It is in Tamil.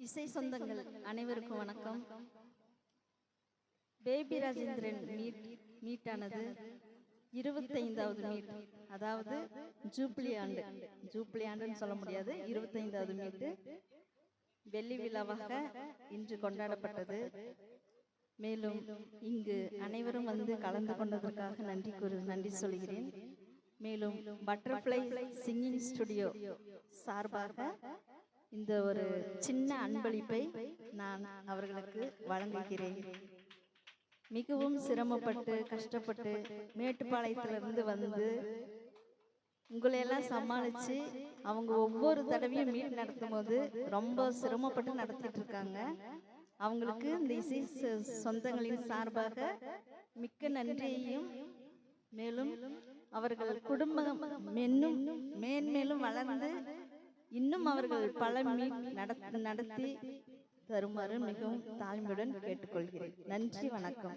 இசை சொந்தங்கள் அனைவருக்கும் வணக்கம். பேபி ராஜேந்திரன் மீட்டானது 25வது மீட், அதாவது ஜூப்ளி ஆண்டுன்னு சொல்ல முடியாது, 25வது மீட்டு வெள்ளி விழாவாக இன்று கொண்டாடப்பட்டது. மேலும் இங்கு அனைவரும் வந்து கலந்து கொண்டதற்காக நன்றி சொல்கிறேன். மேலும் பட்டர்ஃப்ளை சிங்கிங் ஸ்டுடியோ சார்பாக இந்த ஒரு சின்ன அன்பளிப்பை நான் அவர்களுக்கு வழங்குகிறேன். மிகவும் சிரமப்பட்டு கஷ்டப்பட்டு மேட்டுப்பாளையத்திலிருந்து வந்து உங்களையெல்லாம் சமாளித்து அவங்க ஒவ்வொரு தடவையும் மீட் நடத்தும் போது ரொம்ப சிரமப்பட்டு நடத்திட்டு இருக்காங்க. அவங்களுக்கு இந்த இசை சொந்தங்களின் சார்பாக மிக்க நன்றியையும், மேலும் அவர்கள் குடும்பம் மேன்மேலும் வளர்ந்து இன்னும் அவர்கள் பல மீட் நடத்தி தருமாறு மிகவும் தாழ்மையுடன் கேட்டுக்கொள்கிறேன். நன்றி, வணக்கம்.